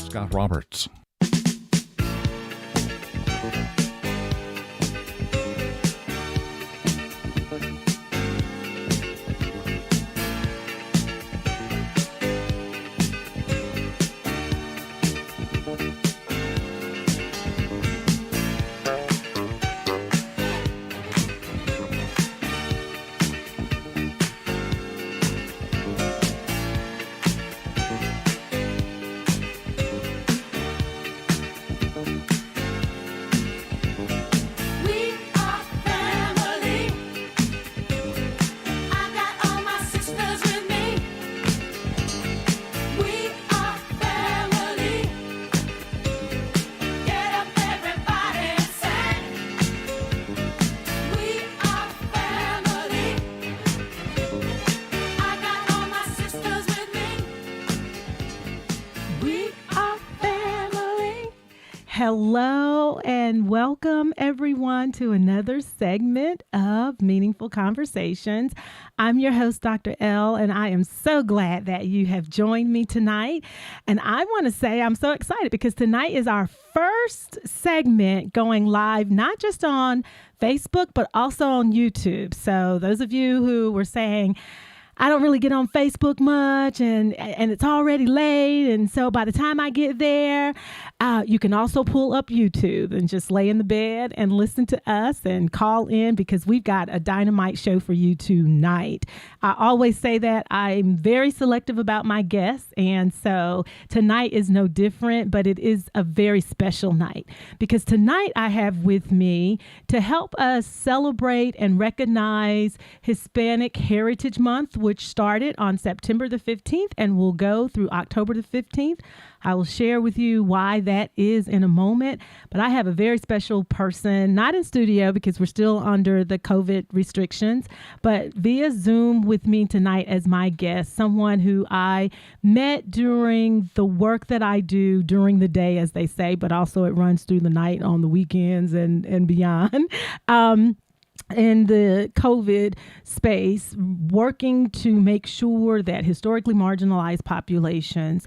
Scott Roberts. Hello and welcome everyone to another segment of Meaningful Conversations. I'm your host, Dr. L, and I am so glad that you have joined me tonight. And I want to say I'm so excited because tonight is our first segment going live, not just on Facebook, but also on YouTube. So those of you who were saying, I don't really get on Facebook much and it's already late. And so by the time I get there, you can also pull up YouTube and just lay in the bed and listen to us and call in because we've got a dynamite show for you tonight. I always say that I'm very selective about my guests. And so tonight is no different, but it is a very special night because tonight I have with me to help us celebrate and recognize Hispanic Heritage Month, which started on September the 15th and will go through October the 15th. I will share with you why that is in a moment, but I have a very special person, not in studio because we're still under the COVID restrictions, but via Zoom with me tonight as my guest, someone who I met during the work that I do during the day, as they say, but also it runs through the night on the weekends and beyond. In the COVID space, working to make sure that historically marginalized populations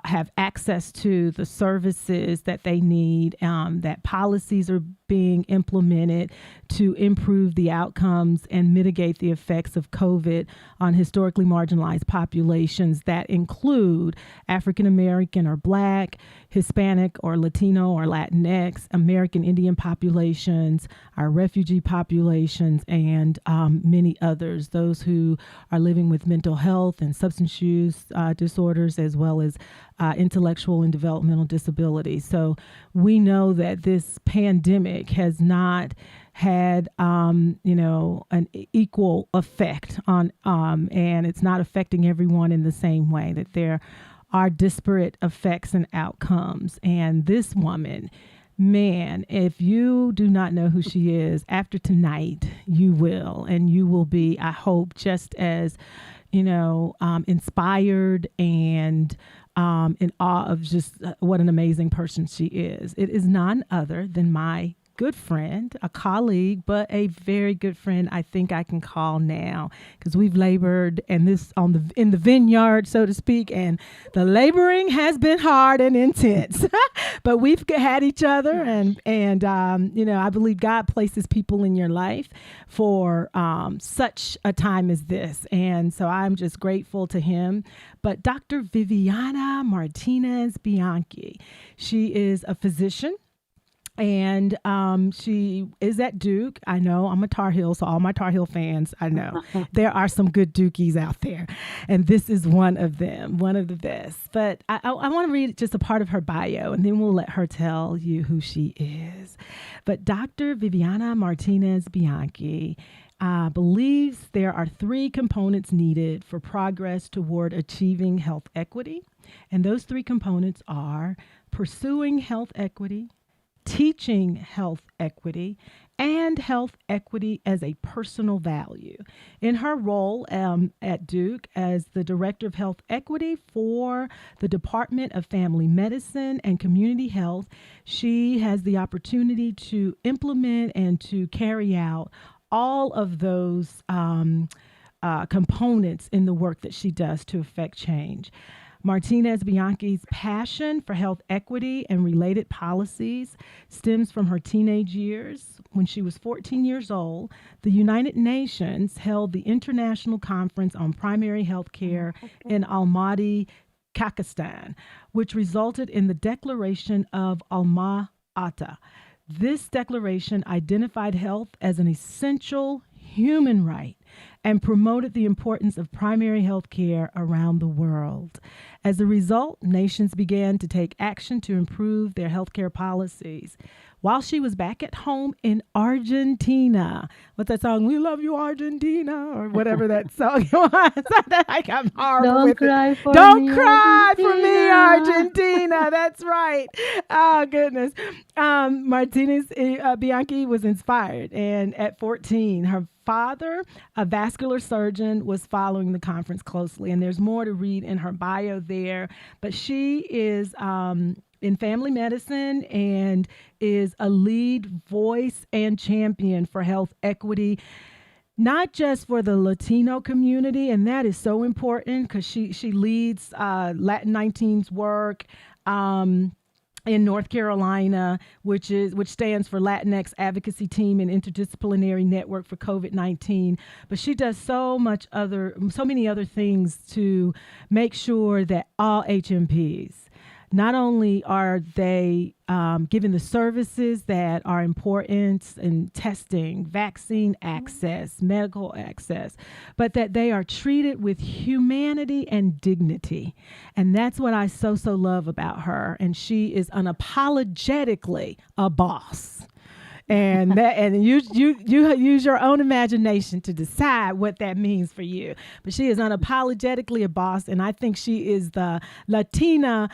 have access to the services that they need, that policies are being implemented to improve the outcomes and mitigate the effects of COVID on historically marginalized populations that include African American or Black, Hispanic or Latino or Latinx, American Indian populations, our refugee populations, and many others, those who are living with mental health and substance use disorders, as well as intellectual and developmental disabilities. So we know that this pandemic has not had, an equal effect on, and it's not affecting everyone in the same way, that there are disparate effects and outcomes. And this woman, man, if you do not know who she is, after tonight, you will. And you will be, I hope, just as, inspired and in awe of just what an amazing person she is. It is none other than my good friend, a colleague, but a very good friend I think I can call now because we've labored and this in the vineyard, so to speak, and the laboring has been hard and intense. But we've had each other and I believe God places people in your life for such a time as this. And so I'm just grateful to him. But Dr. Viviana Martinez Bianchi, she is a physician. And she is at Duke. I know I'm a Tar Heel, so all my Tar Heel fans, I know there are some good Dukies out there. And this is one of them, one of the best. But I want to read just a part of her bio, and then we'll let her tell you who she is. But Dr. Viviana Martinez Bianchi believes there are 3 components needed for progress toward achieving health equity. And those 3 components are pursuing health equity, teaching health equity, and health equity as a personal value. In her role at Duke as the Director of Health Equity for the Department of Family Medicine and Community Health, she has the opportunity to implement and to carry out all of those components in the work that she does to affect change. Martinez Bianchi's passion for health equity and related policies stems from her teenage years. When she was 14 years old, the United Nations held the International Conference on Primary Health Care in Almaty, Pakistan, which resulted in the Declaration of Alma Ata. This declaration identified health as an essential human right and promoted the importance of primary health care around the world. As a result, nations began to take action to improve their healthcare policies. While she was back at home in Argentina, what's that song? We love you, Argentina, or whatever that song was. Like, I'm horrible Don't with it. cry for Don't me, cry for me, Argentina. Argentina. That's right. Oh, goodness. Martinez Bianchi was inspired, and at 14, her father, a vascular surgeon, was following the conference closely. And there's more to read in her bio there. But she is in family medicine and is a lead voice and champion for health equity, not just for the Latino community, and that is so important because she leads Latin 19's work. In North Carolina, which stands for Latinx Advocacy Team and Interdisciplinary Network for COVID-19. But she does so many other things to make sure that all HMPs, not only are they given the services that are important in testing, vaccine access, medical access, but that they are treated with humanity and dignity. And that's what I so love about her. And she is unapologetically a boss. And you use your own imagination to decide what that means for you. But she is unapologetically a boss, and I think she is the Latina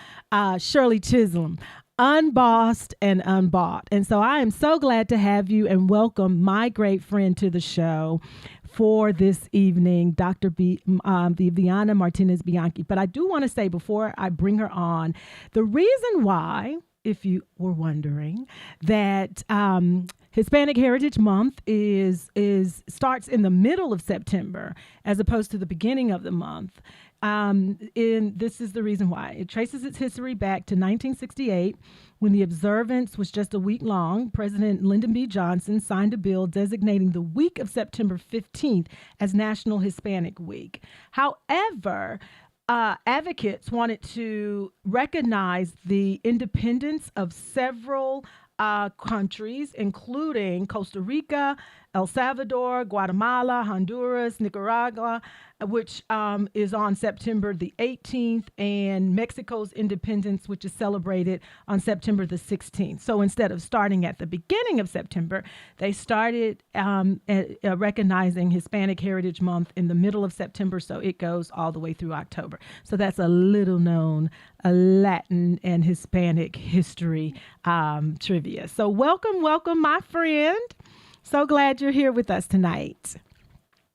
Shirley Chisholm, unbossed and unbought. And so I am so glad to have you and welcome my great friend to the show for this evening, Dr. Viviana Martinez Bianchi. But I do want to say before I bring her on, the reason why, if you were wondering, that Hispanic Heritage Month is starts in the middle of September as opposed to the beginning of the month. This is the reason why. It traces its history back to 1968 when the observance was just a week long. President Lyndon B. Johnson signed a bill designating the week of September 15th as National Hispanic Week. However, advocates wanted to recognize the independence of several countries, including Costa Rica, El Salvador, Guatemala, Honduras, Nicaragua, which is on September the 18th, and Mexico's independence, which is celebrated on September the 16th. So instead of starting at the beginning of September, they started recognizing Hispanic Heritage Month in the middle of September, so it goes all the way through October. So that's a little known Latin and Hispanic history trivia. So welcome, my friend. So glad you're here with us tonight.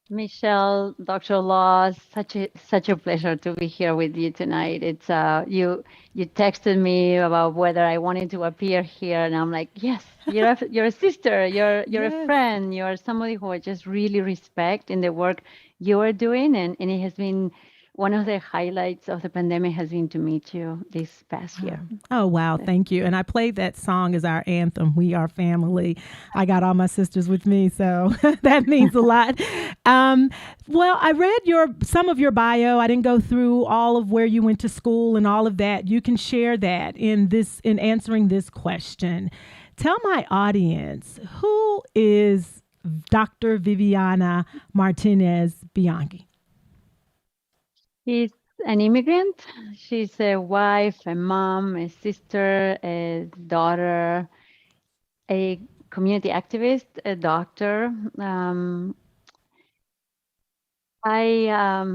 Michelle, Dr. Law, such a pleasure to be here with you tonight. It's you texted me about whether I wanted to appear here, and I'm like, yes, you're a sister, you're Yes. a friend, you're somebody who I just really respect in the work you are doing, and it has been one of the highlights of the pandemic has been to meet you this past year. Oh, wow. Thank you. And I played that song as our anthem, We Are Family. I got all my sisters with me, so that means a lot. Well, I read some of your bio. I didn't go through all of where you went to school and all of that. You can share that in answering this question. Tell my audience, who is Dr. Viviana Martinez Bianchi? She's an immigrant. She's a wife, a mom, a sister, a daughter, a community activist, a doctor. I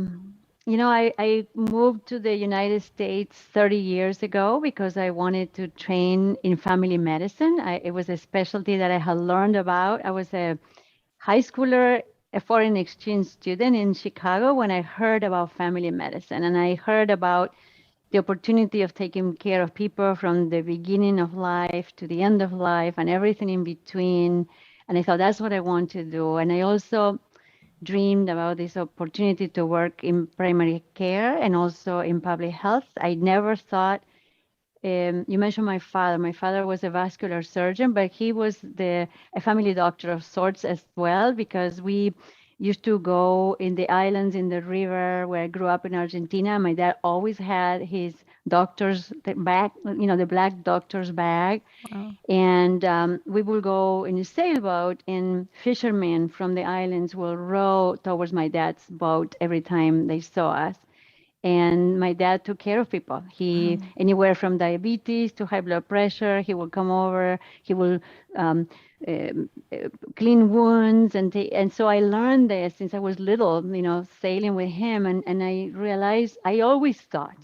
moved to the United States 30 years ago because I wanted to train in family medicine. It was a specialty that I had learned about. I was a high schooler, a foreign exchange student in Chicago when I heard about family medicine, and I heard about the opportunity of taking care of people from the beginning of life to the end of life and everything in between. And I thought that's what I want to do. And I also dreamed about this opportunity to work in primary care and also in public health. I never thought. You mentioned my father. My father was a vascular surgeon, but he was a family doctor of sorts as well, because we used to go in the islands in the river where I grew up in Argentina. My dad always had his doctor's bag, the black doctor's bag. Wow. And we will go in a sailboat, and fishermen from the islands will row towards my dad's boat every time they saw us. And my dad took care of people. He anywhere from diabetes to high blood pressure. He will come over. He will um, uh, clean wounds, and so I learned this since I was little. Sailing with him, and I realized I always thought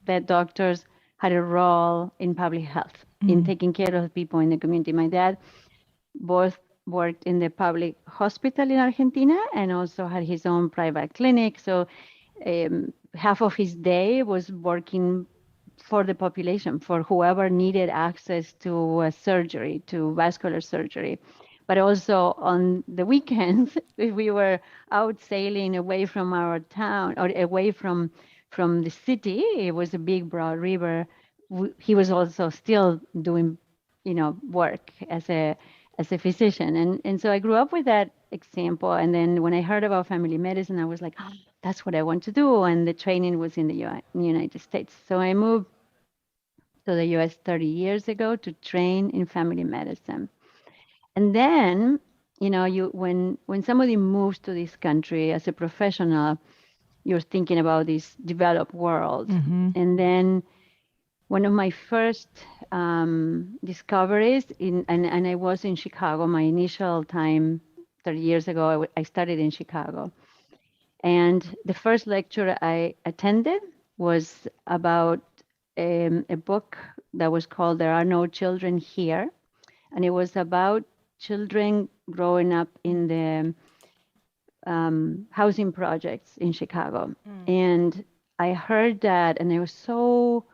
that doctors had a role in public health, in taking care of people in the community. My dad both worked in the public hospital in Argentina and also had his own private clinic. So half of his day was working for the population, for whoever needed access to surgery, to vascular surgery. But also on the weekends, if we were out sailing away from our town or away from the city, it was a big, broad river. He was also still doing, work as a physician, and so I grew up with that example. And then when I heard about family medicine, I was like, oh, that's what I want to do. And the training was in the United States, so I moved to the U.S. 30 years ago to train in family medicine. And then, when somebody moves to this country as a professional, you're thinking about this developed world. And then one of my first discoveries, and I was in Chicago, my initial time 30 years ago, I started in Chicago. And the first lecture I attended was about a book that was called There Are No Children Here. And it was about children growing up in the housing projects in Chicago. And I heard that, and I was so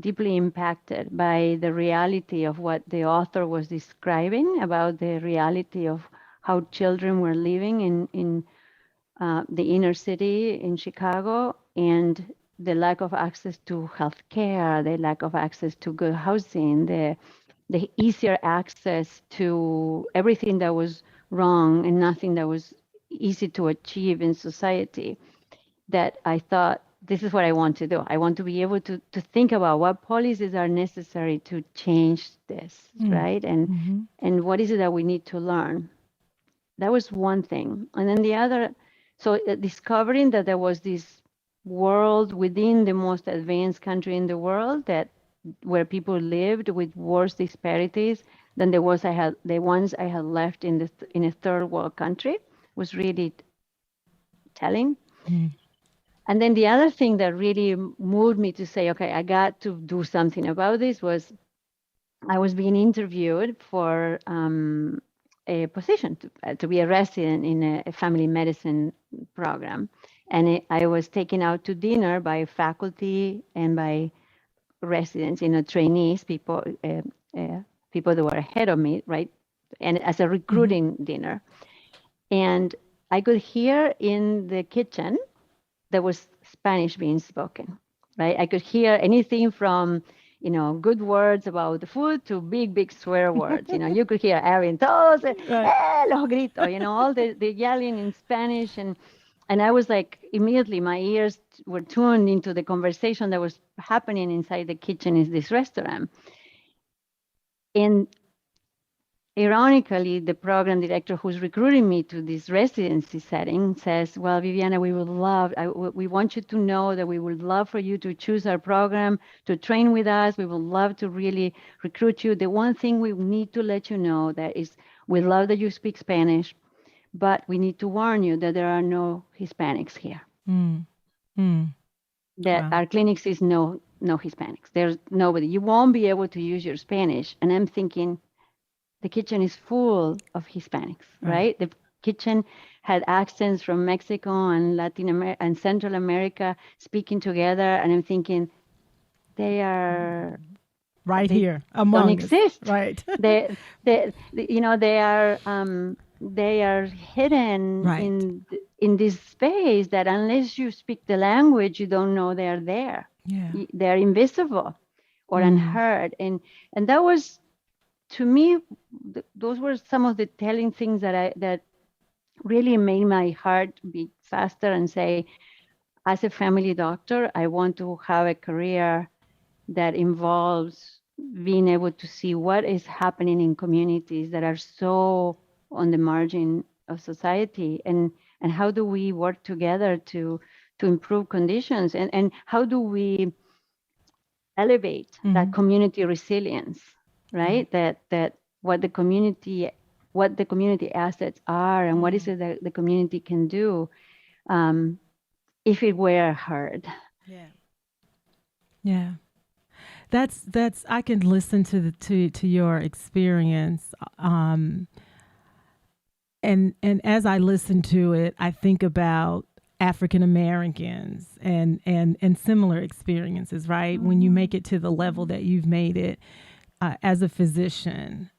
deeply impacted by the reality of what the author was describing about the reality of how children were living in the inner city in Chicago, and the lack of access to health care, the lack of access to good housing, the easier access to everything that was wrong and nothing that was easy to achieve in society, that I thought, this is what I want to do. I want to be able to think about what policies are necessary to change this, right? And what is it that we need to learn? That was one thing. And then the other, so discovering that there was this world within the most advanced country in the world, that where people lived with worse disparities than the ones I had left in a third world country, was really telling. And then the other thing that really moved me to say, okay, I got to do something about this, was I was being interviewed for a position to be a resident in a family medicine program. And I was taken out to dinner by faculty and by residents, trainees, people that were ahead of me, right? And as a recruiting dinner. And I could hear in the kitchen there was Spanish being spoken, right? I could hear anything from, good words about the food to big swear words. You could hear aventos, los gritos, all the yelling in Spanish. And I was like, immediately my ears were tuned into the conversation that was happening inside the kitchen in this restaurant. And ironically, the program director who's recruiting me to this residency setting says, well, Viviana, we want you to know that we would love for you to choose our program, to train with us. We would love to really recruit you. The one thing we need to let you know that is, we love that you speak Spanish, but we need to warn you that there are no Hispanics here. That our clinics is no Hispanics. There's nobody. You won't be able to use your Spanish. And I'm thinking, the kitchen is full of Hispanics, right? The kitchen had accents from Mexico and Latin America and Central America speaking together, and I'm thinking, they are here among don't exist, us. Right? they are they are hidden Right. in this space that unless you speak the language, you don't know they're there. Yeah. They're invisible or unheard. And that was, to me, those were some of the telling things that really made my heart beat faster and say, as a family doctor, I want to have a career that involves being able to see what is happening in communities that are so on the margin of society, and how do we work together to improve conditions, and how do we elevate that community resilience, right? That what the community assets are, and what is it that the community can do, if it were heard. Yeah. Yeah. That's I can listen to to your experience, and as I listen to it, I think about African Americans and similar experiences, right? When you make it to the level that you've made it, as a physician,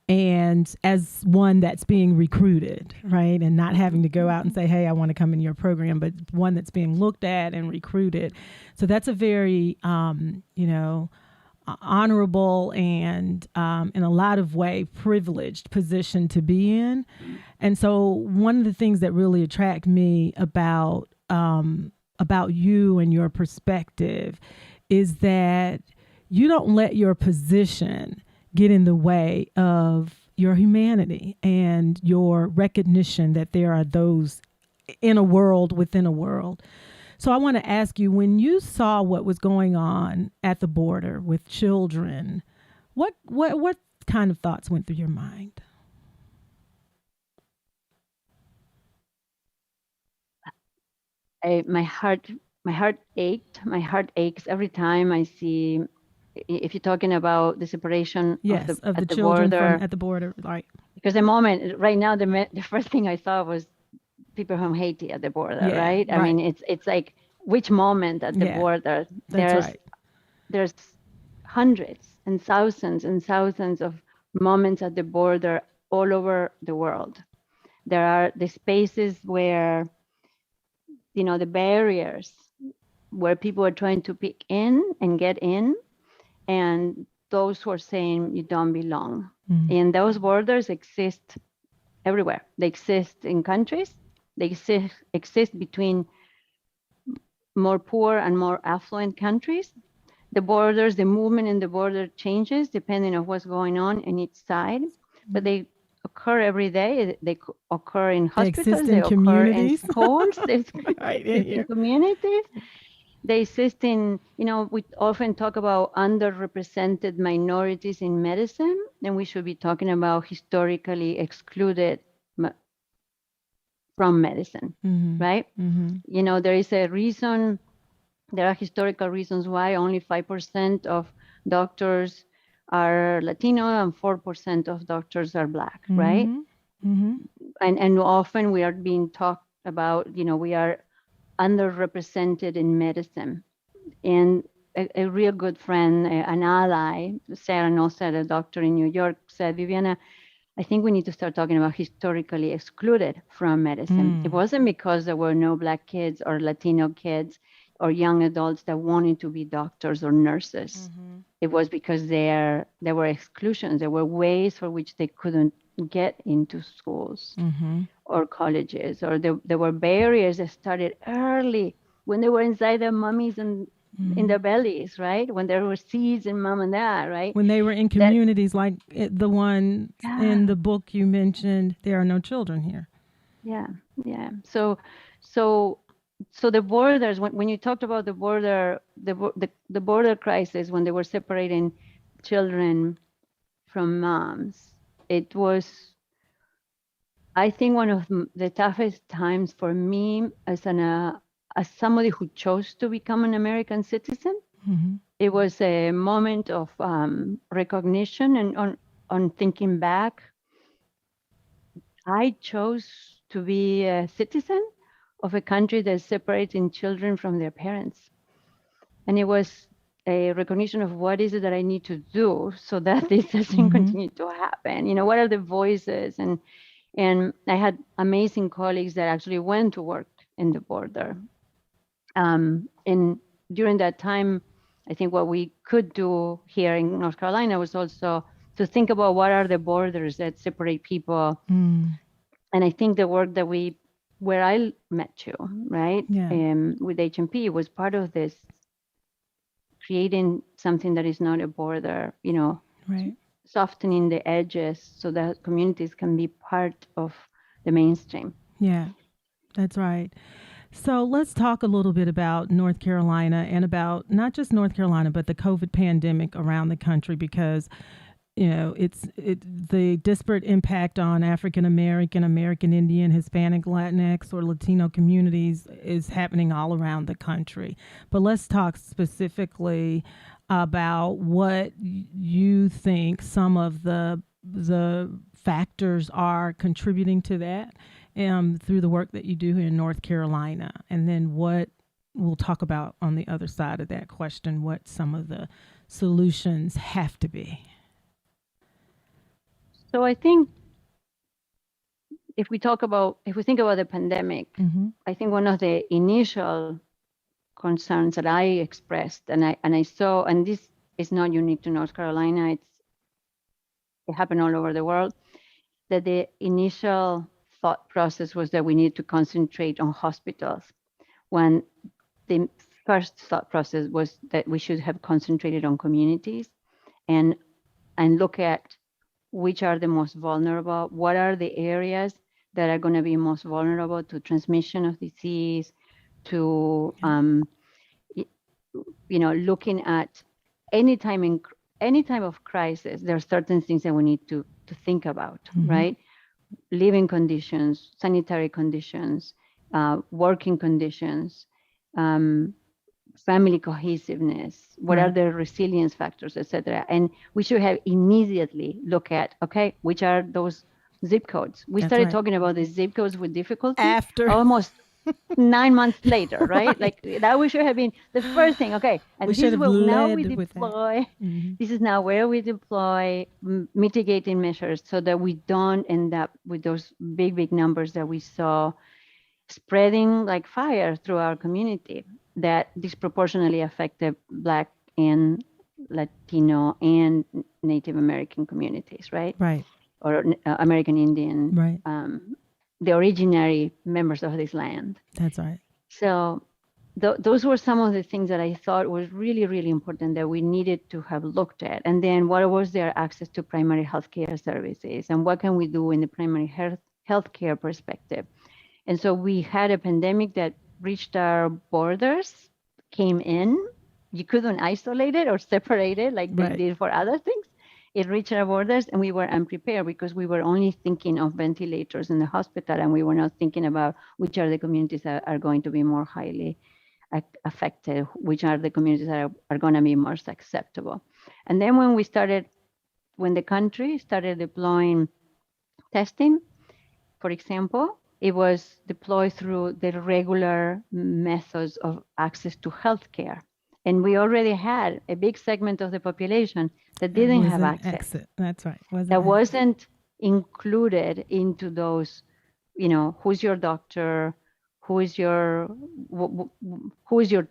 and as one that's being recruited, right? And not having to go out and say, hey, I want to come in your program, but one that's being looked at and recruited. So that's a very, honorable and, in a lot of way, privileged position to be in. And so one of the things that really attract me about you and your perspective is that you don't let your position get in the way of your humanity and your recognition that there are those in a world within a world. So I want to ask you, when you saw what was going on at the border with children, what kind of thoughts went through your mind? My heart ached. My heart aches every time I see. If you're talking about the separation Yes, of the at the children border, from at the border, right? because the moment right now, the first thing I saw was people from Haiti at the border, Yeah, right? I right. mean, it's like, which moment at the Yeah, border? that's right. There's hundreds and thousands of moments at the border all over the world. There are the spaces where, the barriers where people are trying to pick in and get in, and those who are saying you don't belong. And those borders exist everywhere. They exist in countries. They exist between more poor and more affluent countries. The borders, the movement in the border changes depending on what's going on each side, but they occur every day. They occur in They exist hospitals. They in occur in communities. schools. They Right in exist in here. communities. They exist in, we often talk about underrepresented minorities in medicine, and we should be talking about historically excluded from medicine, right? There is a reason, there are historical reasons why only 5% of doctors are Latino and 4% of doctors are Black, right? And often we are being talked about, we are underrepresented in medicine. And a real good friend, an ally, Sarah Nosset, a doctor in New York, said, Viviana, I think we need to start talking about historically excluded from medicine. It wasn't because there were no Black kids or Latino kids or young adults that wanted to be doctors or nurses. It was because there were exclusions. There were ways for which they couldn't get into schools or colleges, or there were barriers that started early when they were inside their mummies and in their bellies, right? When there were seeds in mom and dad, right? When they were in communities like the one in the book you mentioned, there are no children here. Yeah. So the borders, when you talked about the border, the border crisis, when they were separating children from moms, it was, I think, one of the toughest times for me as somebody who chose to become an American citizen. It was a moment of recognition, and on thinking back, I chose to be a citizen of a country that's separating children from their parents. And it was a recognition of what is it that I need to do so that this doesn't continue to happen. What are the voices? And And I had amazing colleagues that actually went to work in the border. And during that time, I think what we could do here in North Carolina was also to think about what are the borders that separate people. Mm. And I think the work that where I met you, right, Yeah. with HMP was part of this, creating something that is not a border, Right. softening the edges so that communities can be part of the mainstream. Yeah. That's right. So let's talk a little bit about North Carolina and about not just North Carolina, but the COVID pandemic around the country, because it's the disparate impact on African American, American Indian, Hispanic, Latinx, or Latino communities is happening all around the country. But let's talk specifically about what you think some of the factors are contributing to that through the work that you do here in North Carolina, and then what we'll talk about on the other side of that question, what some of the solutions have to be. So I think if we think about the pandemic, Mm-hmm. I think one of the initial concerns that I expressed, and I saw, and this is not unique to North Carolina, it happened all over the world, that the initial thought process was that we need to concentrate on hospitals, when the first thought process was that we should have concentrated on communities and look at which are the most vulnerable, what are the areas that are going to be most vulnerable to transmission of disease, to looking at any time of crisis, there are certain things that we need to think about, right? Living conditions, sanitary conditions, working conditions, family cohesiveness, what are the resilience factors, etc. And we should have immediately look at, okay, which are those zip codes. We started talking about the zip codes with difficulty after almost 9 months later, right? Like that we should have been the first thing. Okay, and we this is what now we deploy. This is now where we deploy mitigating measures so that we don't end up with those big numbers that we saw spreading like fire through our community that disproportionately affected Black and Latino and Native American communities, right? Right. Or American Indian, right. The originary members of this land. That's right. So those were some of the things that I thought was really, really important that we needed to have looked at. And then what was their access to primary healthcare services, and what can we do in the primary healthcare perspective? And so we had a pandemic that reached our borders, came in. You couldn't isolate it or separate it like they did for other things. It reached our borders, and we were unprepared because we were only thinking of ventilators in the hospital, and we were not thinking about which are the communities that are going to be more highly affected, which are the communities that are going to be more susceptible. And then when the country started deploying testing, for example, it was deployed through the regular methods of access to healthcare. And we already had a big segment of the population that didn't have access. That's right. Wasn't included into those, who's your doctor, who is your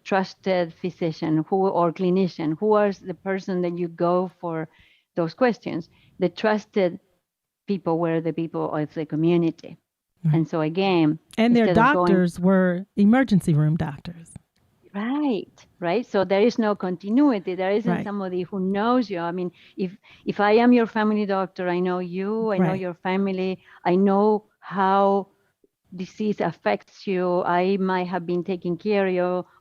trusted physician, or clinician, who is the person that you go for those questions. The trusted people were the people of the community. Right. And so again, and their doctors were emergency room doctors. Right. So there is no continuity. There isn't somebody who knows you. I mean, if I am your family doctor, I know you, I know your family, I know how disease affects you. I might have been taking care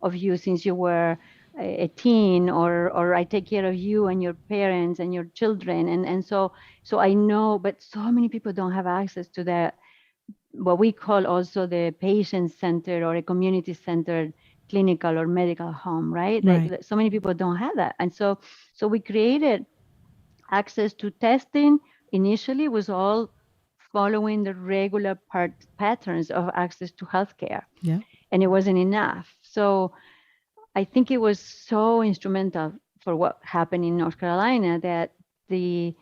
of you since you were a teen, or I take care of you and your parents and your children. And so I know, but so many people don't have access to that, what we call also the patient-centered or a community-centered clinical or medical home, right? Like so many people don't have that. And so we created access to testing. Initially was all following the regular patterns of access to healthcare. Yeah. And it wasn't enough. So I think it was so instrumental for what happened in North Carolina that the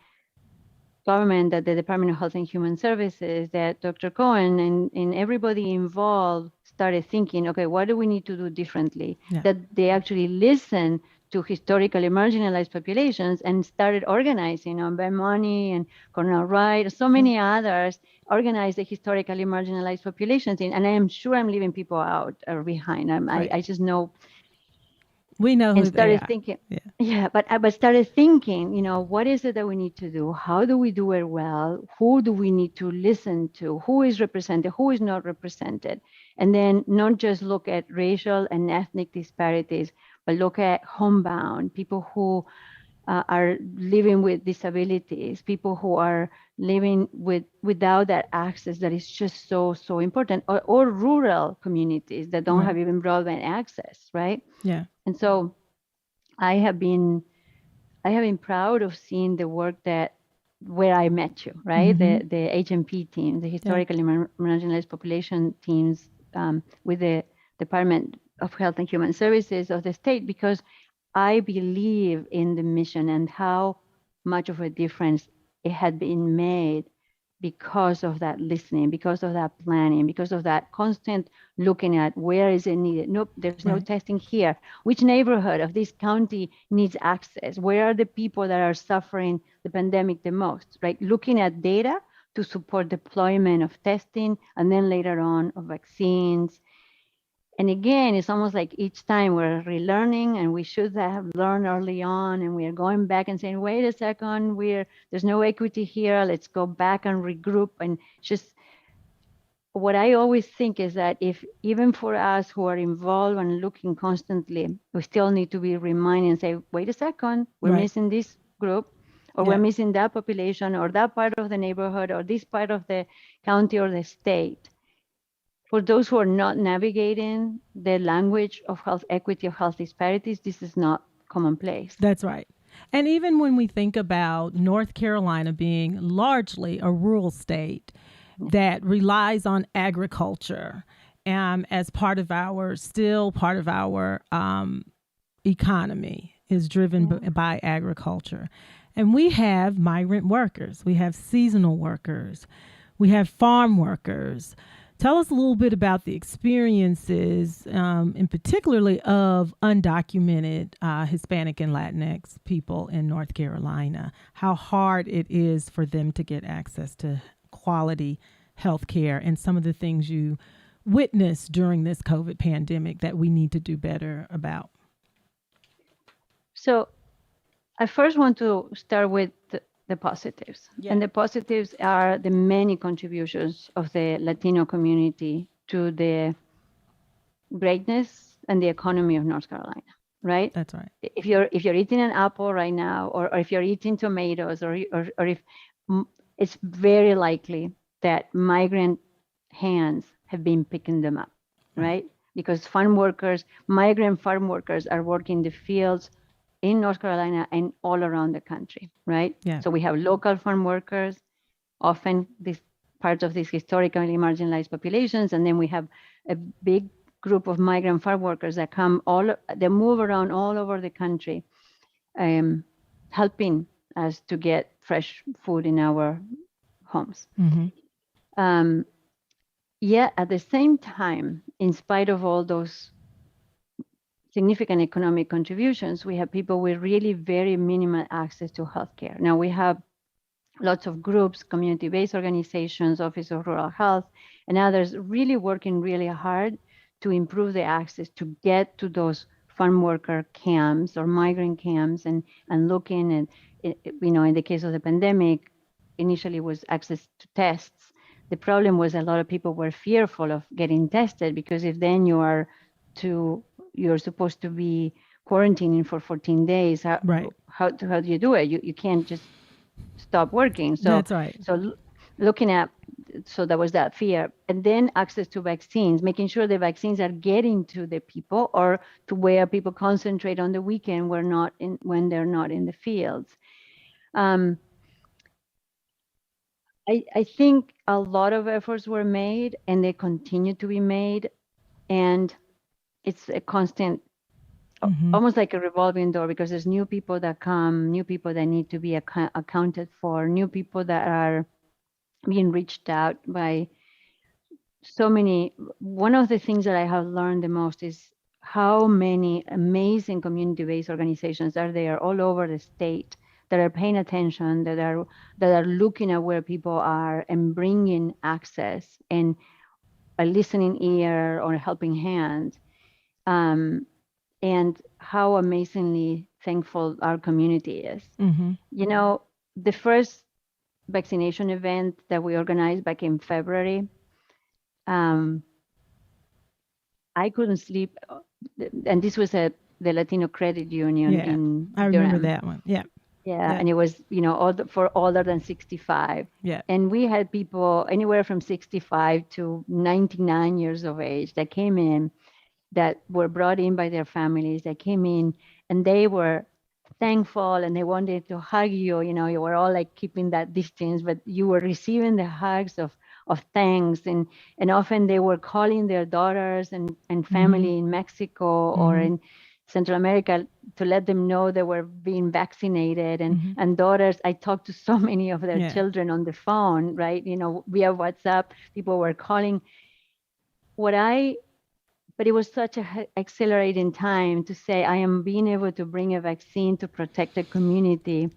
government, that the Department of Health and Human Services, that Dr. Cohen and everybody involved started thinking, okay, what do we need to do differently? Yeah. That they actually listened to historically marginalized populations and started organizing on Ben Money and Cornell Wright, so many others organized the historically marginalized populations. And I am sure I'm leaving people out or behind. Right. I just know We know and who they started are. thinking, Yeah. yeah, but I but started thinking, what is it that we need to do? How do we do it well? Who do we need to listen to? Who is represented? Who is not represented? And then not just look at racial and ethnic disparities, but look at homebound people who are living with disabilities, people who are living without that access that is just so important, or rural communities that don't Right. have even broadband access, right? Yeah. And so I have been proud of seeing the work that where I met you, right? Mm-hmm. The HMP team, the Yeah. historically marginalized population teams, with the Department of Health and Human Services of the state, because I believe in the mission and how much of a difference it had been made because of that listening, because of that planning, because of that constant looking at where is it needed. Nope, there's no Right. testing here. Which neighborhood of this county needs access? Where are the people that are suffering the pandemic the most, right? Looking at data to support deployment of testing and then later on of vaccines. And again, it's almost like each time we're relearning, and we should have learned early on, and we are going back and saying, wait a second, there's no equity here. Let's go back and regroup. And just what I always think is that if even for us who are involved and looking constantly, we still need to be reminded and say, wait a second, we're Right. missing this group, or Yeah. we're missing that population, or that part of the neighborhood, or this part of the county or the state. For those who are not navigating the language of health equity, of health disparities, this is not commonplace. That's right. And even when we think about North Carolina being largely a rural state that relies on agriculture as part of our economy is driven by agriculture. And we have migrant workers, we have seasonal workers, we have farm workers. Tell us a little bit about the experiences, in particularly of undocumented Hispanic and Latinx people in North Carolina, how hard it is for them to get access to quality health care, and some of the things you witnessed during this COVID pandemic that we need to do better about. So I first want to start with the positives. Yeah. And the positives are the many contributions of the Latino community to the greatness and the economy of North Carolina, right? That's right. If you're eating an apple right now, or if you're eating tomatoes, or if it's very likely that migrant hands have been picking them up, right? Because migrant farm workers are working the fields in North Carolina and all around the country, right? Yeah. So we have local farm workers, often this part of these historically marginalized populations, and then we have a big group of migrant farm workers that they move around all over the country, helping us to get fresh food in our homes. Mm-hmm. Yet at the same time, in spite of all those significant economic contributions, we have people with really very minimal access to healthcare. Now we have lots of groups, community-based organizations, Office of Rural Health, and others really working really hard to improve the access to get to those farm worker camps or migrant camps, and looking at, in the case of the pandemic, initially was access to tests. The problem was a lot of people were fearful of getting tested, because if then you're supposed to be quarantining for 14 days, how do you do it? You can't just stop working. So that's right. So looking at, so there was that fear, and then access to vaccines, making sure the vaccines are getting to the people, or to where people concentrate on the weekend, when they're not in the fields. I think a lot of efforts were made, and they continue to be made, and it's a constant almost like a revolving door, because there's new people that come, new people that need to be accounted for, new people that are being reached out by so many. One of the things that I have learned the most is how many amazing community-based organizations are there all over the state that are paying attention, that are looking at where people are and bringing access and a listening ear or a helping hand. And how amazingly thankful our community is. You know, the first vaccination event that we organized back in February, I couldn't sleep, and this was at the Latino Credit Union in I remember Durham. that one. Yeah. And it was, you know, for older than 65. Yeah. And we had people anywhere from 65 to 99 years of age that came in, that were brought in by their families, that came in and they were thankful and they wanted to hug you. You know, you were all like keeping that distance, but you were receiving the hugs of thanks. And often they were calling their daughters and family in Mexico or in Central America to let them know they were being vaccinated. And daughters, I talked to so many of their children on the phone, right? You know, via WhatsApp, people were calling. But it was such a accelerating time to say, I am being able to bring a vaccine to protect a community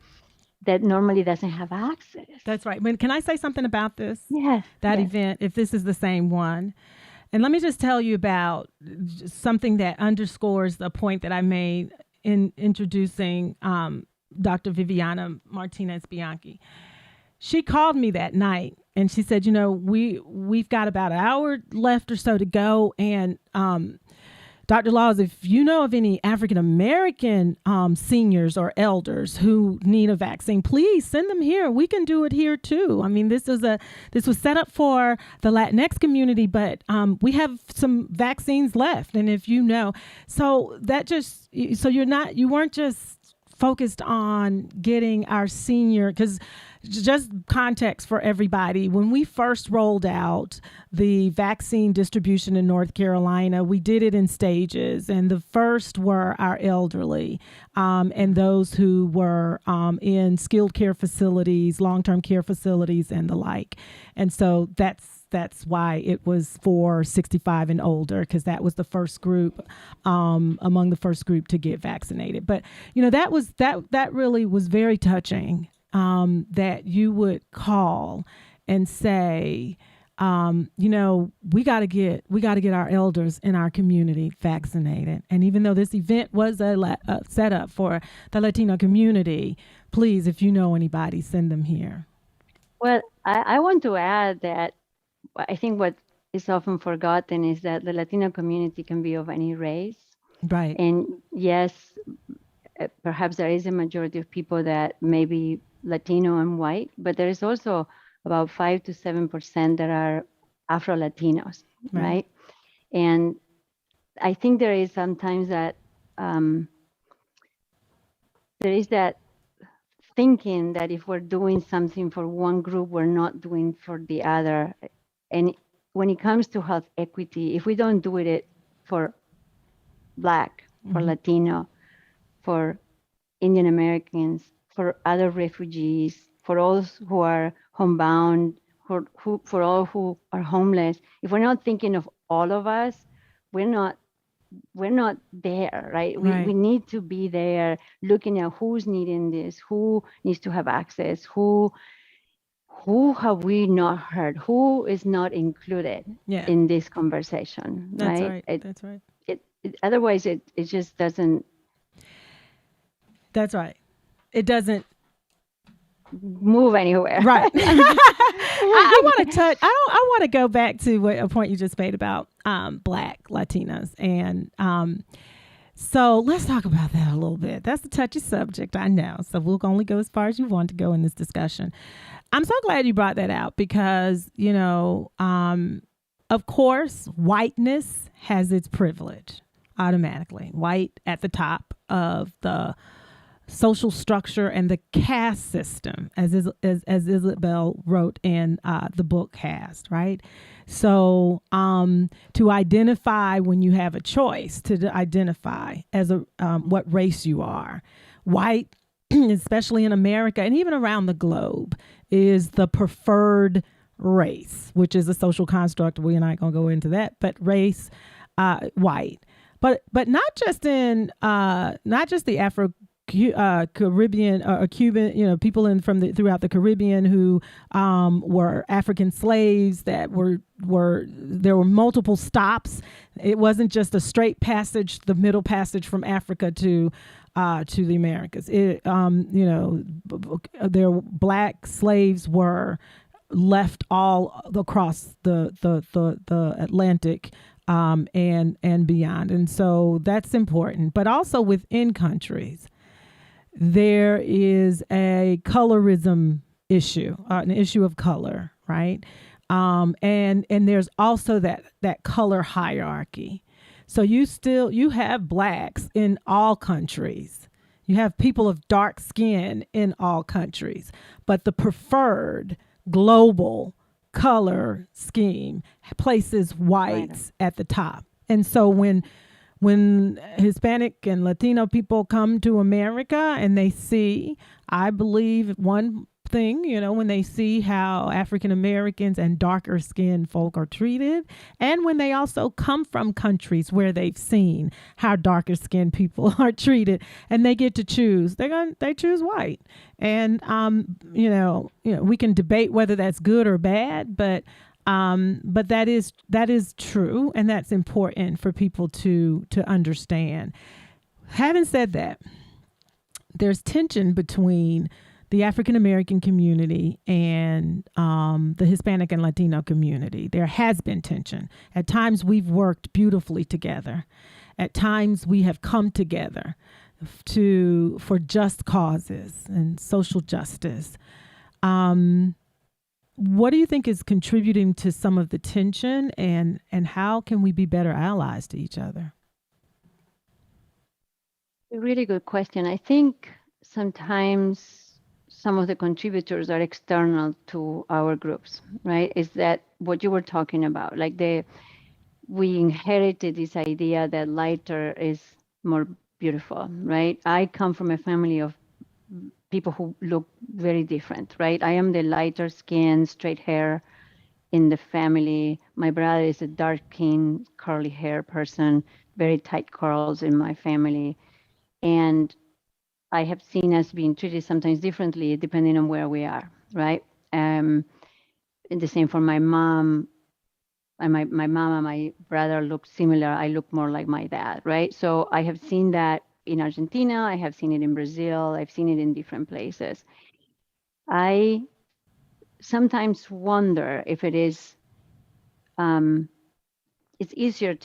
that normally doesn't have access. That's right. Can I say something about this? Yes. That event, if this is the same one. And let me just tell you about something that underscores the point that I made in introducing Dr. Viviana Martinez Bianchi. She called me that night and she said, you know, we've got about an hour left or so to go. And Dr. Laws, if you know of any African-American seniors or elders who need a vaccine, please send them here. We can do it here too. I mean, this was set up for the Latinx community, but we have some vaccines left. And if you know, so you weren't just focused on getting our senior, because just context for everybody, when we first rolled out the vaccine distribution in North Carolina, we did it in stages, and the first were our elderly and those who were in skilled care facilities, long-term care facilities, and the like. And so that's why it was for 65 and older, because that was the first group, among the first group to get vaccinated. But you know, that really was very touching, that you would call and say, you know, we got to get our elders in our community vaccinated. And even though this event was a set up for the Latino community, please, if you know anybody, send them here. Well, I want to add that I think what is often forgotten is that the Latino community can be of any race. Right. And yes, perhaps there is a majority of people that may be Latino and white, but there is also about 5 to 7% that are Afro-Latinos, right? And I think there is sometimes that there is that thinking that if we're doing something for one group, we're not doing for the other. And when it comes to health equity, if we don't do it for Black, for Latino, for Indian Americans, for other refugees, for all who are homebound, for all who are homeless, if we're not thinking of all of us, we're not there, right? We need to be there looking at who's needing this, who needs to have access, who have we not heard, who is not included in this conversation, right? That's right. Otherwise, it just doesn't. That's right. It doesn't move anywhere. Right. I want to touch. I want to go back to a point you just made about Black Latinos, and so let's talk about that a little bit. That's a touchy subject, I know. So we'll only go as far as you want to go in this discussion. I'm so glad you brought that out because, you know, of course, whiteness has its privilege automatically. White at the top of the social structure and the caste system, as Isabel wrote in the book Caste, right? So to identify when you have a choice to identify as a what race you are, white, especially in America and even around the globe, is the preferred race, which is a social construct. We're not going to go into that, but race, white, but not just the Afro Caribbean or Cuban, people throughout the Caribbean who were African slaves that there were multiple stops. It wasn't just a straight passage, the middle passage from Africa to the Americas. Their black slaves were left all across the Atlantic and beyond, and so that's important. But also within countries, there is a colorism issue, an issue of color, right? And there's also that color hierarchy. So you have blacks in all countries. You have people of dark skin in all countries, but the preferred global color scheme places whites at the top. And so when Hispanic and Latino people come to America and they see, I believe one thing, when they see how African Americans and darker skinned folk are treated, and when they also come from countries where they've seen how darker skinned people are treated, and they get to choose, they choose white. And we can debate whether that's good or bad, but that is true, and that's important for people to understand. Having said that, there's tension between the African American community and the Hispanic and Latino community. There has been tension. At times we've worked beautifully together. At times we have come together for just causes and social justice. What do you think is contributing to some of the tension, and how can we be better allies to each other? A really good question. I think sometimes some of the contributors are external to our groups, right? Is that what you were talking about? Like we inherited this idea that lighter is more beautiful, right? I come from a family of people who look very different, right? I am the lighter skin, straight hair in the family. My brother is a dark skin, curly hair person, very tight curls in my family. And I have seen us being treated sometimes differently depending on where we are, right? And the same for my mom. And my mom and my brother look similar. I look more like my dad, right? So I have seen that in Argentina. I have seen it in Brazil. I've seen it in different places. I sometimes wonder if it is, it's easier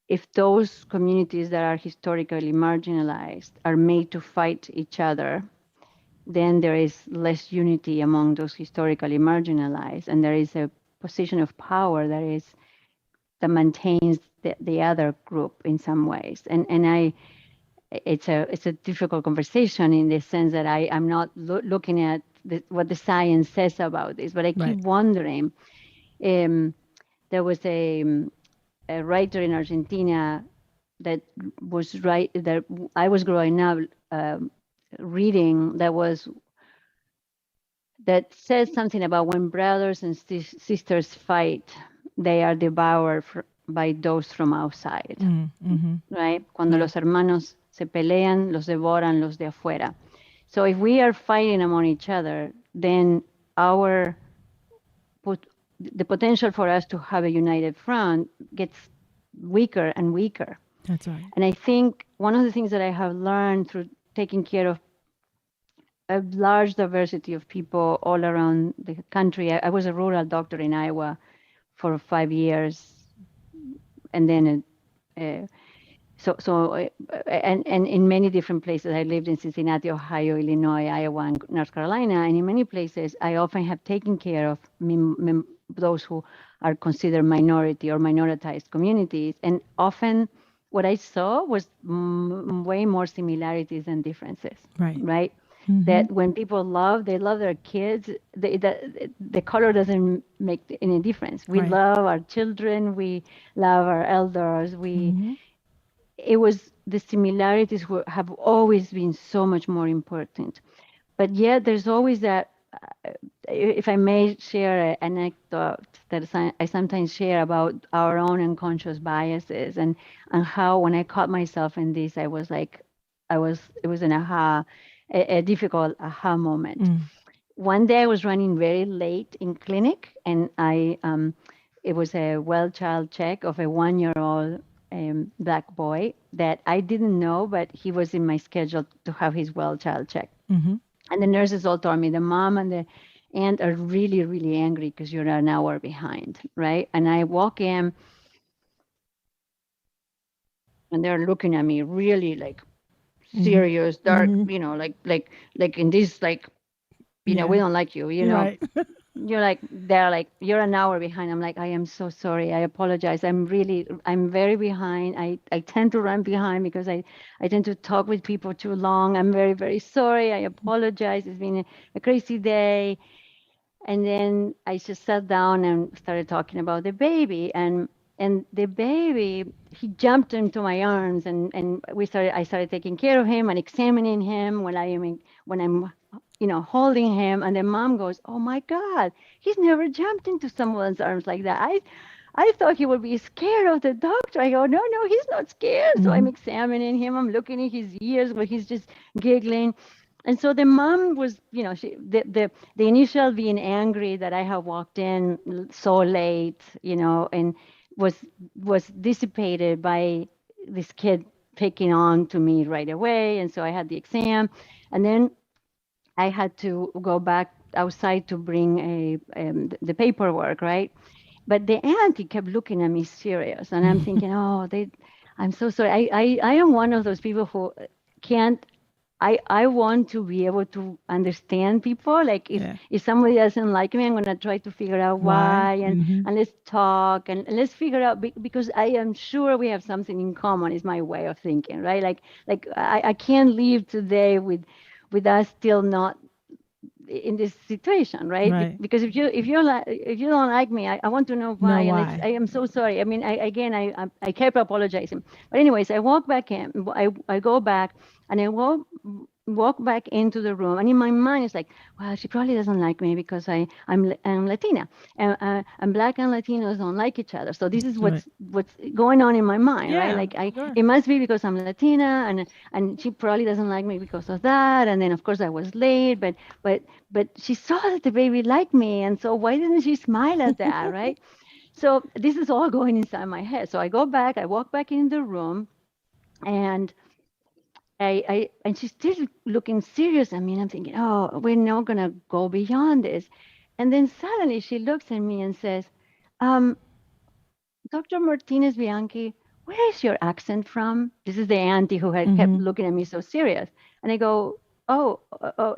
if those communities that are historically marginalized are made to fight each other, then there is less unity among those historically marginalized, and there is a position of power that maintains the other group in some ways. And it's a difficult conversation in the sense that I'm not looking at what the science says about this, but I keep wondering. There was a writer in Argentina that I was growing up reading that says something about when brothers and sisters fight, they are devoured by those from outside, right? Cuando los hermanos se pelean, los devoran los de afuera. So if we are fighting among each other, then the potential for us to have a united front gets weaker and weaker. That's right. And I think one of the things that I have learned through taking care of a large diversity of people all around the country. I was a rural doctor in Iowa for 5 years, and then and in many different places. I lived in Cincinnati, Ohio, Illinois, Iowa, and North Carolina, and in many places I often have taken care of those who are considered minority or minoritized communities, and often what I saw was way more similarities than differences, Right. right? Mm-hmm. That when people love, they love their kids. The color doesn't make any difference. We Right. love our children. We love our elders. Mm-hmm. It was the similarities have always been so much more important. But yet there's always that, if I may share an anecdote that I sometimes share about our own unconscious biases, and how when I caught myself in this, I was like, it was an a difficult aha moment. Mm. One day I was running very late in clinic, and it was a well child check of a 1-year-old black boy that I didn't know, but he was in my schedule to have his well child check. Mm-hmm. And the nurses all told me the mom and the aunt are really, really angry because you're an hour behind, right? And I walk in, and they're looking at me really like Mm-hmm. serious, dark, Mm-hmm. like in this, like, Yeah. we don't like you, You're right. you're like, they're like, you're an hour behind. I'm like, I am so sorry. I apologize. I'm very behind. I tend to run behind because I tend to talk with people too long. I'm very, very sorry. I apologize. It's been a crazy day. And then I just sat down and started talking about the baby, and the baby, he jumped into my arms, and I started taking care of him and examining him when I'm holding him, and the mom goes, "Oh my God, he's never jumped into someone's arms like that. I thought he would be scared of the doctor." I go, "No, no, he's not scared." So I'm Mm-hmm. examining him. I'm looking at his ears where he's just giggling. And so the mom was, the initial being angry that I had walked in so late, and was was dissipated by this kid picking on to me right away. And so I had the exam, and then I had to go back outside to bring the paperwork, right? But the auntie kept looking at me serious, and I'm thinking, oh, I'm so sorry. I am one of those people who can't. I want to be able to understand people. Like Yeah. if somebody doesn't like me, I'm gonna try to figure out Why? why, Mm-hmm. and let's talk, and let's figure out, because I am sure we have something in common. Is my way of thinking, right? Like I can't leave today with us still not in this situation, right? Right. Because if you don't like me, I want to know why, Know and why. I am so sorry. I mean, I kept apologizing, but anyways, I walk back in. I go back, and I walk back into the room, and in my mind it's like, well, she probably doesn't like me because I'm Latina, and black and Latinos don't like each other. So this is Right. what's going on in my mind, right? Yeah. Like Sure. it must be because I'm Latina, and she probably doesn't like me because of that. And then of course I was late, but she saw that the baby liked me, and so why didn't she smile at that, right? So this is all going inside my head. So I go back, I walk back in the room, and and she's still looking serious at me, and I'm thinking, oh, we're not gonna go beyond this. And then suddenly she looks at me and says, um, Dr. Martinez Bianchi, where is your accent from? This is the auntie who had kept Mm-hmm. looking at me so serious. And I go, oh,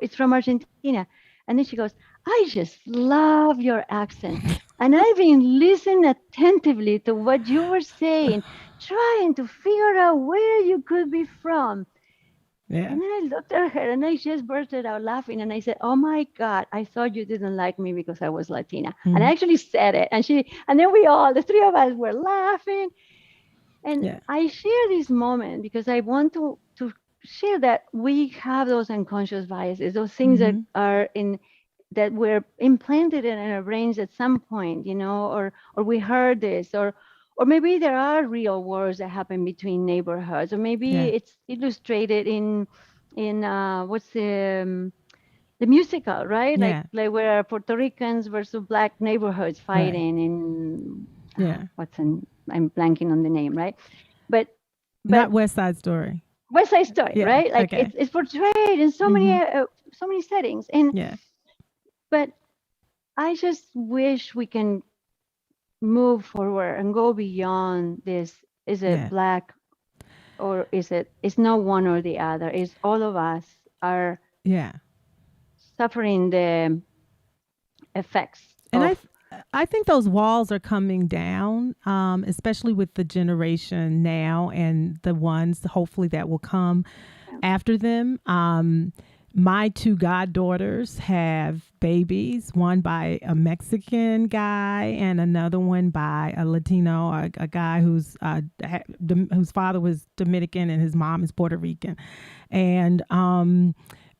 it's from Argentina. And then she goes, I just love your accent. And I've been listening attentively to what you were saying, trying to figure out where you could be from. Yeah. And then I looked at her and I just bursted out laughing. And I said, oh my God, I thought you didn't like me because I was Latina. And I Mm-hmm. actually said it. And then the three of us were laughing. And Yeah. I share this moment because I want to share that we have those unconscious biases, those things that Mm-hmm. are that were implanted in our brains at some point, or we heard this, or maybe there are real wars that happen between neighborhoods, or maybe Yeah. it's illustrated in what's the musical, right? Yeah. Like where Puerto Ricans versus black neighborhoods Right. fighting in Yeah. I'm blanking on the name, right? But Not but West Side Story. West Side Story, Yeah. right? Like Okay. it's portrayed in Mm-hmm. so many settings, and Yeah. but I just wish we can move forward and go beyond this. Is it Yeah. black, or it's not one or the other? Is all of us are Yeah. suffering the effects And of. I think those walls are coming down, especially with the generation now and the ones hopefully that will come Yeah. after them. My two goddaughters have babies, one by a Mexican guy and another one by a Latino, a guy whose father was Dominican and his mom is Puerto Rican. And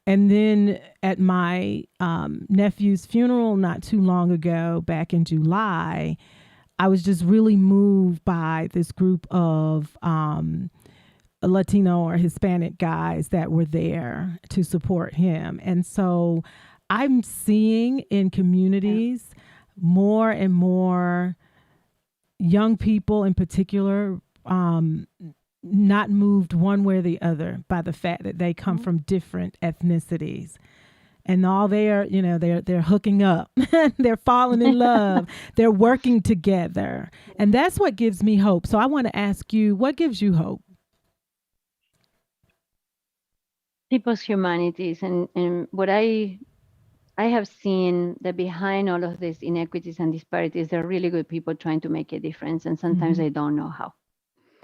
then at my nephew's funeral not too long ago, back in July, I was just really moved by this group of Latino or Hispanic guys that were there to support him. And so I'm seeing in communities more and more young people in particular not moved one way or the other by the fact that they come from different ethnicities. And all they're hooking up, they're falling in love, they're working together. And that's what gives me hope. So I want to ask you, what gives you hope? People's humanities, and what I have seen that behind all of these inequities and disparities, there are really good people trying to make a difference, and sometimes they don't know how.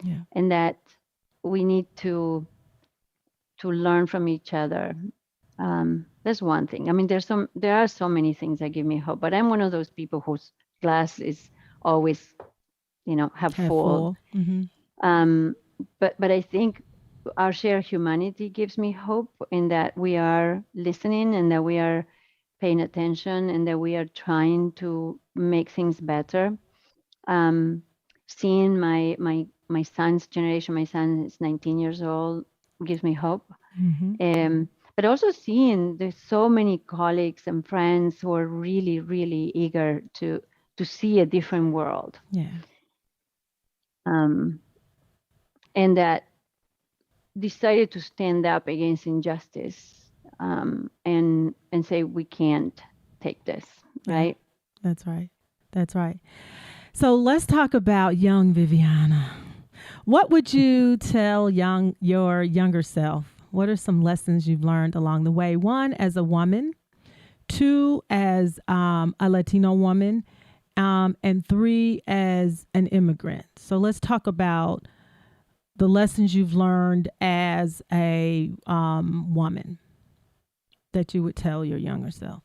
Yeah. And that we need to learn from each other. That's one thing. I mean, there are so many things that give me hope, but I'm one of those people whose glass is always, half full. But I think our shared humanity gives me hope in that we are listening and that we are paying attention and that we are trying to make things better. Seeing my son's generation, my son is 19 years old, gives me hope. But also seeing there's so many colleagues and friends who are really, really eager to see a different world. Yeah. And that decided to stand up against injustice and say we can't take this, right? That's right. That's right. So let's talk about young Viviana. What would you tell your younger self? What are some lessons you've learned along the way? One, as a woman. Two, as a Latino woman. And three, as an immigrant. So let's talk about the lessons you've learned as a woman that you would tell your younger self.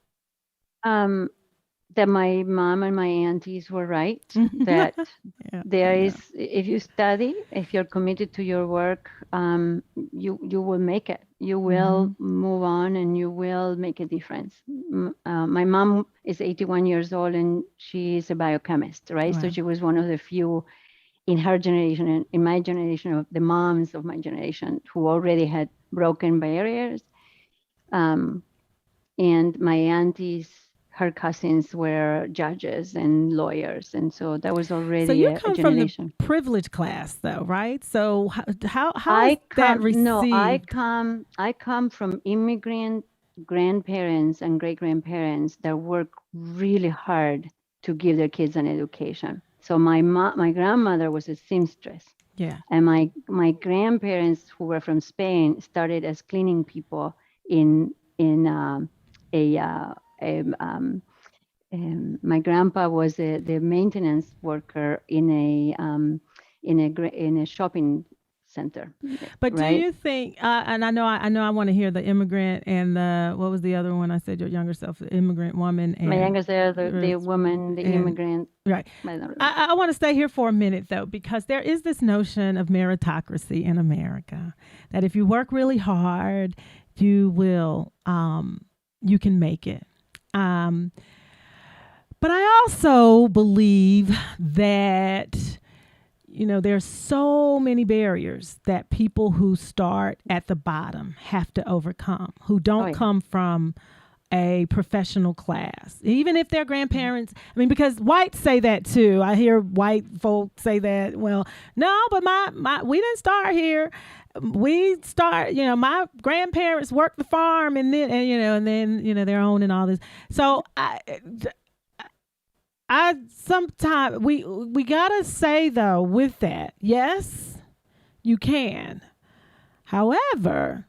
That my mom and my aunties were right. That there is, if you study, if you're committed to your work, you will make it. You will move on and you will make a difference. My mom is 81 years old and she is a biochemist, right? Wow. So she was one of the few in her generation and in my generation of the moms of my generation who already had broken barriers. And my aunties, her cousins were judges and lawyers, and so that was already so you come a generation. From the privileged class, though, right? So how is that received? No, I come from immigrant grandparents and great grandparents that work really hard to give their kids an education. So my grandmother was a seamstress. Yeah. And my grandparents, who were from Spain, started as cleaning people my grandpa was the maintenance worker in a shopping center. But right? Do you think? And I know I want to hear the immigrant and what was the other one? I said your younger self, the immigrant woman. And my younger self, the woman, the immigrant. Right. I want to stay here for a minute though, because there is this notion of meritocracy in America that if you work really hard, you will. You can make it. But I also believe that, there's so many barriers that people who start at the bottom have to overcome, who don't come from a professional class, even if their grandparents, because whites say that too. I hear white folks say that, well, no, but we didn't start here. We start, my grandparents worked the farm and then their own and all this. So I sometimes we gotta say though with that, yes, you can. However,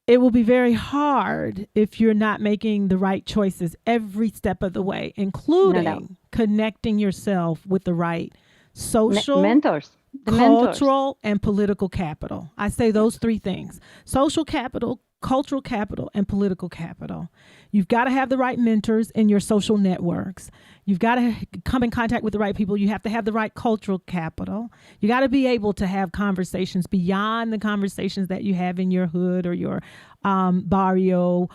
it will be very hard if you're not making the right choices every step of the way, No doubt. including connecting yourself with the right social, Mentors, the mentors. cultural, and political capital. I say Yeah. those three things: social capital, cultural capital, and political capital. You've got to have the right mentors in your social networks. You've got to come in contact with the right people. You have to have the right cultural capital. You got to be able to have conversations beyond the conversations that you have in your hood or your barrio.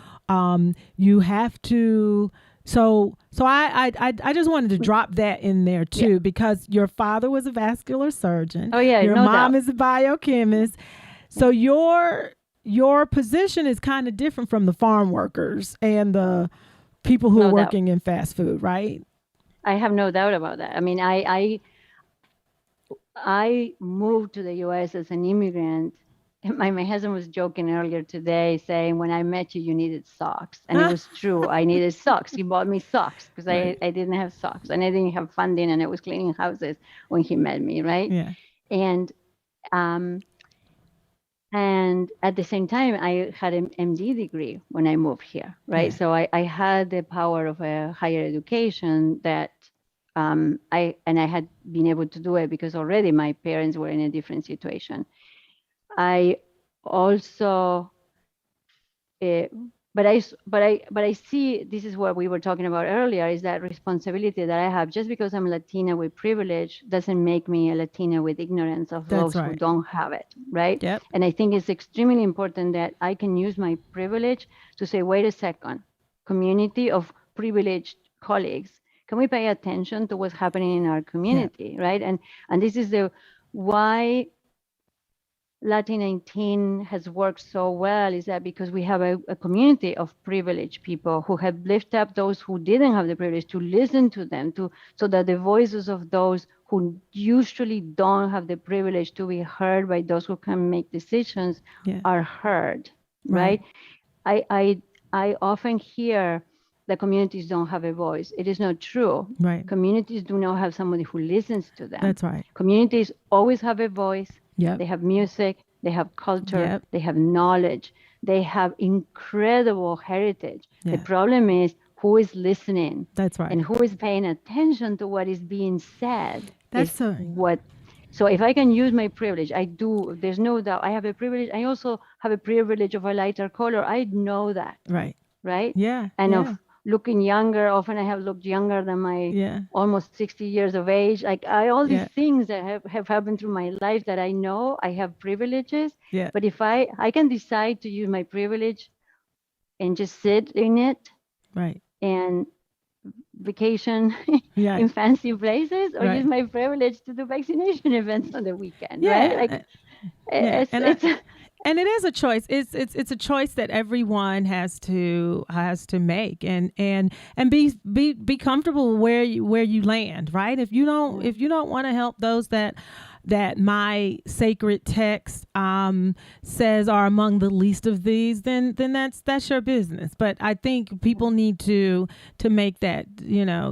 You have to. So I just wanted to drop that in there Yeah. too, because your father was a vascular surgeon. Oh yeah, Your no mom doubt. is a biochemist. So your position is kind of different from the farm workers and the people who are No doubt. working in fast food, right? I have no doubt about that. I mean, I moved to the U.S. as an immigrant. And my husband was joking earlier today, saying, "When I met you, you needed socks," and it was true. I needed socks. He bought me socks because Right. I didn't have socks and I didn't have funding, and I was cleaning houses when he met me, right? Yeah. And um, and at the same time, I had an MD degree when I moved here, right? Yeah. So I had the power of a higher education that I had been able to do it because already my parents were in a different situation. I also, uh, but I see this is what we were talking about earlier, is that responsibility that I have. Just because I'm Latina with privilege doesn't make me a Latina with ignorance of That's those who right. don't have it, right? Yep. And I think it's extremely important that I can use my privilege to say, wait a second, community of privileged colleagues, can we pay attention to what's happening in our Yep. community, right? And this is the why Latin 19 has worked so well, is that because we have a community of privileged people who have lifted up those who didn't have the privilege, to listen to them, so that the voices of those who usually don't have the privilege to be heard by those who can make decisions Yeah. are heard, Right. right? I often hear that communities don't have a voice. It is not true. Right. Communities do not have somebody who listens to them. That's right. Communities always have a voice. Yep. They have music, they have culture, Yep. they have knowledge, they have incredible heritage. The Yeah. problem is who is listening That's right. and who is paying attention to what is being said. That's Is so what. So if I can use my privilege, I do. There's no doubt. I have a privilege. I also have a privilege of a lighter color. I know that, right. right? Yeah. And Yeah. of looking younger. Often I have looked younger than my Yeah. almost 60 years of age. Like all these Yeah. things that have happened through my life that I know I have privileges. Yeah. But if I can decide to use my privilege and just sit in it Right. and vacation Yeah. in fancy places, or Right. use my privilege to do vaccination events on the weekend, Yeah. right? Like Yeah. it's And it is a choice. It's a choice that everyone has to make, and be comfortable where you land, right? If you don't want to help those that my sacred text says are among the least of these, then that's your business. But I think people need to make that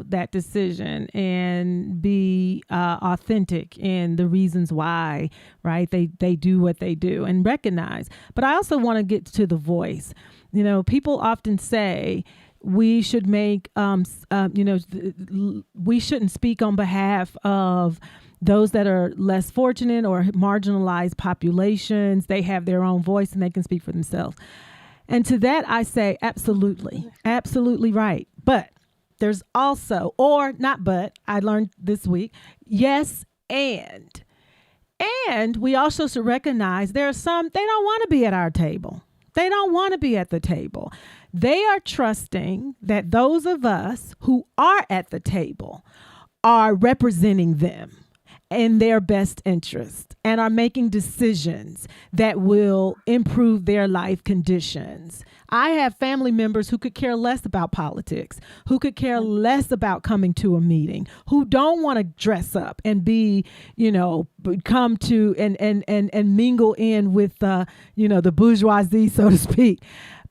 that decision and be authentic in the reasons why, right? They do what they do and recognize. But I also want to get to the voice. People often say we should make we shouldn't speak on behalf of those that are less fortunate or marginalized populations. They have their own voice and they can speak for themselves. And to that, I say, absolutely right. But there's also, or not but, I learned this week, yes, and we also should recognize there are some, they don't want to be at our table. They don't want to be at the table. They are trusting that those of us who are at the table are representing them in their best interest and are making decisions that will improve their life conditions. I have family members who could care less about politics, who could care less about coming to a meeting, who don't want to dress up and be, come to and mingle in with, the bourgeoisie, so to speak.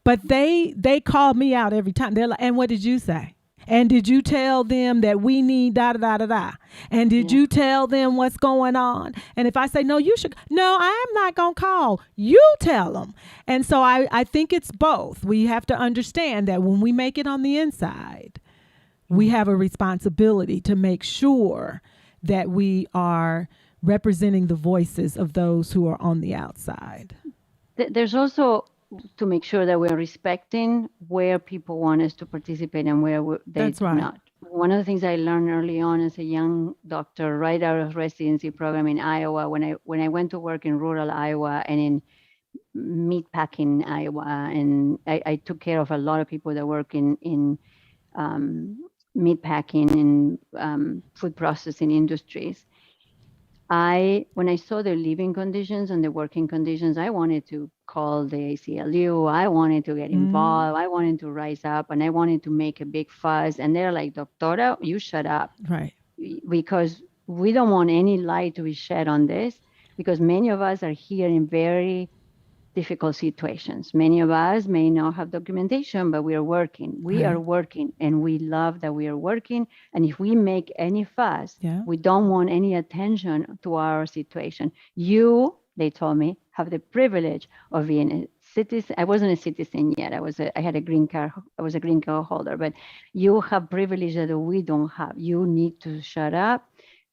But they call me out every time. They're like, and what did you say? And did you tell them that we need da da da da da? And did you tell them what's going on? And if I say, no, you should, no, I am not going to call. You tell them. And so I think it's both. We have to understand that when we make it on the inside, we have a responsibility to make sure that we are representing the voices of those who are on the outside. There's also to make sure that we're respecting where people want us to participate and where they do not. One of the things I learned early on as a young doctor, right out of residency program in Iowa, when I went to work in rural Iowa and in meatpacking Iowa, and I took care of a lot of people that work in meatpacking and food processing industries. When I saw their living conditions and the working conditions, I wanted to call the ACLU. I wanted to get involved. I wanted to rise up, and I wanted to make a big fuss. And they're like, Doctora, you shut up. Right. Because we don't want any light to be shed on this, because many of us are here in very difficult situations. Many of us may not have documentation, but we are working. We are working, and we love that we are working. And if we make any fuss, we don't want any attention to our situation. You, they told me, have the privilege of being a citizen. I wasn't a citizen yet. I had a green card. I was a green card holder, but you have privilege that we don't have. You need to shut up,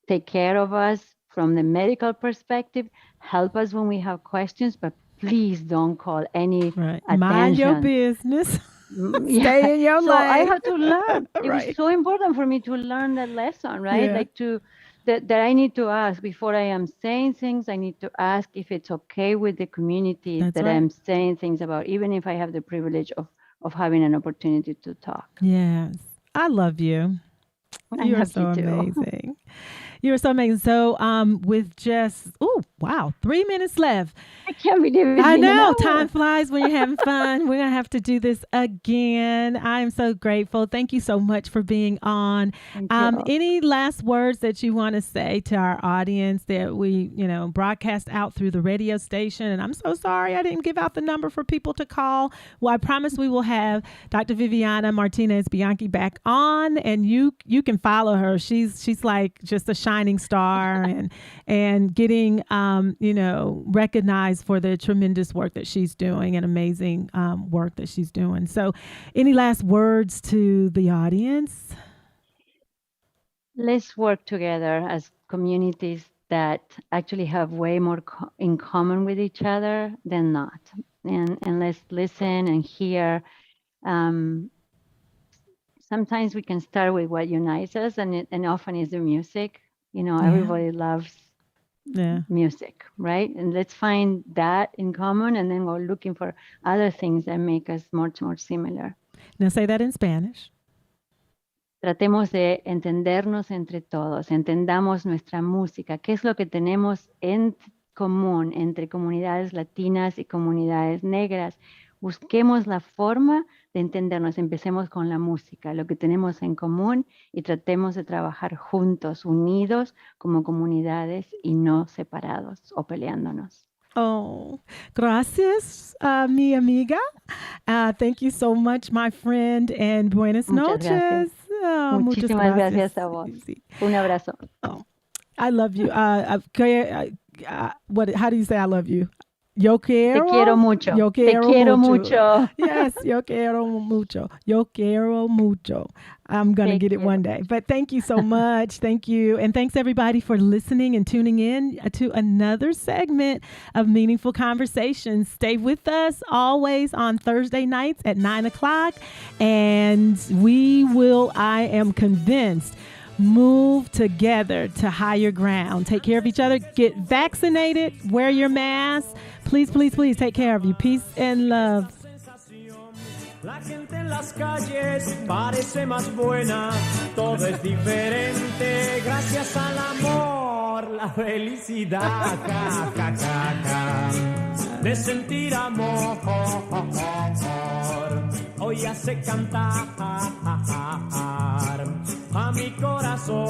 take care of us from the medical perspective, help us when we have questions, but please don't call any attention. Mind your business. Stay in your lane. So I had to learn. It was so important for me to learn that lesson, right? Yeah. Like that I need to ask before I am saying things. I need to ask if it's okay with the community that I'm saying things about, even if I have the privilege of having an opportunity to talk. Yes. I love you. You are so amazing. You are so amazing. So with just, 3 minutes left. I can't believe it. I know. Time flies when you're having fun. We're going to have to do this again. I am so grateful. Thank you so much for being on. Any last words that you want to say to our audience that we, broadcast out through the radio station? And I'm so sorry I didn't give out the number for people to call. Well, I promise we will have Dr. Viviana Martinez Bianchi back on, and you can follow her. She's like just a shining star and getting recognized for the tremendous work that she's doing and amazing work that she's doing. So any last words to the audience? Let's work together as communities that actually have way more in common with each other than not. And let's listen and hear. Sometimes we can start with what unites us, and often is the music. Everybody loves music, right? And let's find that in common, and then go looking for other things that make us much more similar. Now say that in Spanish. Tratemos de entendernos entre todos, entendamos nuestra música, qué es lo que tenemos en común entre comunidades latinas y comunidades negras. Busquemos la forma de entendernos, empecemos con la música, lo que tenemos en común, y tratemos de trabajar juntos, unidos como comunidades y no separados o peleándonos. Oh, gracias, mi amiga. Thank you so much, my friend, and buenas noches. Oh, muchísimas gracias a vos. Un abrazo. Oh, I love you. How do you say I love you? Yo quiero. Te quiero mucho. Yo quiero Te quiero mucho. Yes, yo quiero mucho. Yo quiero mucho. I'm going to get it one day. But thank you so much. Thank you. And thanks everybody for listening and tuning in to another segment of Meaningful Conversations. Stay with us always on Thursday nights at 9:00. And we will, I am convinced, move together to higher ground. Take care of each other. Get vaccinated. Wear your mask. Please, please, please take care of you. Peace and love. La gente en las calles parece más buena, todo es diferente gracias al amor, la felicidad, de sentir amor, hoy hace cantar a mi corazón.